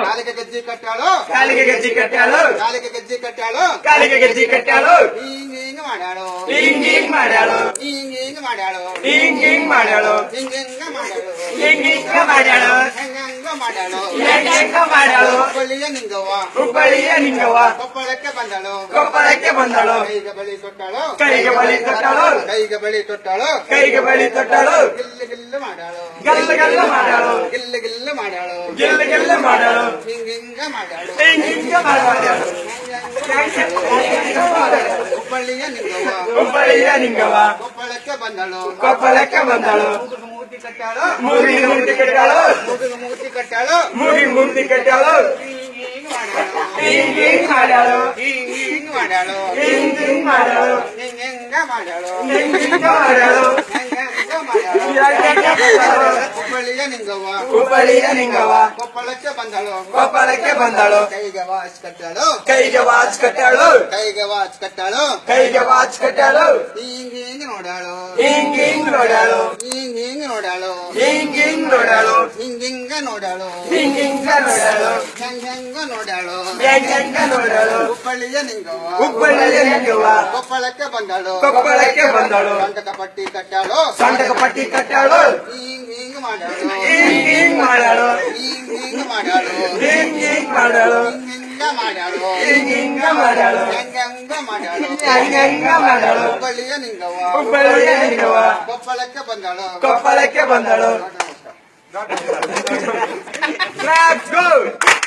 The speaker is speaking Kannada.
ಕಾಲಿಗೆ ಗೆಜ್ಜಿ ಕಟ್ಟಾಳು ಕಾಲಿಗೆ ಗೆಜ್ಜಿ ಕಟ್ಟಾಳು ಕಾಲಿಗೆ ಗೆಜ್ಜಿ ಕಟ್ಟಾಳು ಕಾಲಿಗೆ ಗೆಜ್ಜಿ ಕಟ್ಟಾಳು ಹಿಂಗ್ ಮಾಡ್ಯಾಳು ಹಿಂಗ್ ಮಾಡ್ಯಾಳು ಹಿಂಗ್ ಮಾಡ್ಯಾಳು ಹಿಂಗ್ ಮಾಡ್ಯಾಳು ಹಿಂಗ ಮಾಡ್ಯಾಳು ಹಿಂಗ ಮಾಡ್ಯಾಳು ಹೆಂಗ ಮಾಡ್ಯಾಳು ಹೆಂಗ ಮಾಡ್ಯಾಳು ಹುಬ್ಬಳ್ಳಿಯ ನಿಂಗವ್ವ ಹುಬ್ಬಳ್ಳಿಯ ನಿಂಗವ್ವ ಕೊಪ್ಪಳಕ್ಕೆ ಬಂದಳು ಕೊಪ್ಪಳಕ್ಕೆ ಬಂದಳು ಕೈಗೆ ಬಳಿ ತೊಟ್ಟಾಳು ಕೈಗೆ ಬಳಿ ತೊಟ್ಟಳು ಕೈಗೆ ಬಳಿ ತೊಟ್ಟಾಳು ಕೈಗೆ ಬಳಿ ತೊಟ್ಟಳು ಗಿಲ್ಲು ಗಿಲ್ಲು ಮಾಡ್ಯಾಳು ಗಲ್ಲ ಗಲ್ಲ ಮಾಡ್ಯಾಳು ಗಿಲ್ಲು ಗಿಲ್ಲು ಮಾಡ್ಯಾಳು ಗೆಲ್ಲ ಗೆಲ್ಲ ಮಾಡ್ಯಾಳು ಹಿಂಗ ಮಾಡ್ಯಾಳು ಹಿಂಗ ಮಾಡ್ಯಾಳು ಹುಬ್ಬಳ್ಳಿಯ ನಿಂಗವ್ವ ಹುಬ್ಬಳ್ಳಿಯ ನಿಂಗವ್ವ ಕೊಪ್ಪಳಕ್ಕೆ ಬಂದಳು ಕೊಪ್ಪಳಕ್ಕೆ ಬಂದಳು ಮೂರ್ತಿ ಕಟ್ಟಾಳು ಮೂಗಿಗೆ ಮೂರ್ತಿ ಕಟ್ಟಾಳು ಮೂರ್ತಿ ಕಟ್ಟಾಳು ಮೂಗಿಗೆ ಮೂರ್ತಿ ಕಟ್ಟಾಳು ಹಿಂಗ್ ಮಾಡ್ಯಾಳು ಹಿಂಗ್ ಮಾಡ್ಯಾಳು ಹಿಂಗ್ ಮಾಡ್ಯಾಳು ಹಿಂಗ್ ಮಾಡ್ಯಾಳು ಹಿಂಗ ಮಾಡ್ಯಾಳು ಹಿಂಗ ಮಾಡ್ಯಾಳು ಹೆಂಗ ಮಾಡ್ಯಾಳು ಹುಬ್ಬಳ್ಳಿಯ ನಿಂಗವ್ವ ಹುಬ್ಬಳ್ಳಿಯ ನಿಂಗವ್ವ ಕೊಪ್ಪಳಕ್ಕೆ ಬಂದಳು ಕೊಪ್ಪಳಕ್ಕೆ ಬಂದಳು ಕೈಗೆ ವಾಚ್ ಕಟ್ಟಾಳು ಕೈಗೆ ವಾಚ್ ಕಟ್ಟಾಳು ಕೈಗೆ ವಾಚ್ ಕಟ್ಟಾಳು ಕೈಗೆ ವಾಚ್ ಕಟ್ಟಾಳು ಹಿಂಗ್ ನೋಡಾಳು ಹಿಂಗ್ ನೋಡಾಳು ಹಿಂಗ್ ನೋಡಾಳು ಹಿಂಗ್ ನೋಡಾಳು ಹಿಂಗ ನೋಡಾಳು ಹಿಂಗ ನೋಡಾಳು ಹೆಂಗ ನೋಡಾಳು ಹೆಂಗ ನೋಡಾಳು ಹುಬ್ಬಳ್ಳಿಯ ನಿಂಗವ್ವ ಹುಬ್ಬಳ್ಳಿಯ ನಿಂಗವ್ವ ಕೊಪ್ಪಳಕ್ಕೆ ಬಂದಳು ಕೊಪ್ಪಳಕ್ಕೆ ಬಂದಳು ಸಂತಕ ಪಟ್ಟಿ ಕಟ್ಟಾಳು ಸಂತಕ ಪಟ್ಟಿ ಕಟ್ಟಾಳು ಹಿಂಗ್ ಮಾಡಾಳು ಹಿಂಗ್ ಮಾಡಾಳು ಹಿಂಗ್ ಮಾಡಾಳು ಹಿಂಗ್ ಮಾಡಾಳು ಹಿಂಗ ಮಾಡಾಳು ಹಿಂಗ ಮಾಡಾಳು ಹೆಂಗ ಮಾಡಾಳು ಹೆಂಗ ಮಾಡಾಳು ಹುಬ್ಬಳ್ಳಿಯ ನಿಂಗವ್ವ ಹುಬ್ಬಳ್ಳಿಯ ನಿಂಗವ್ವ ಕೊಪ್ಪಳಕ್ಕೆ ಬಂದಳು ಕೊಪ್ಪಳಕ್ಕೆ ಬಂದಳು. Let's go!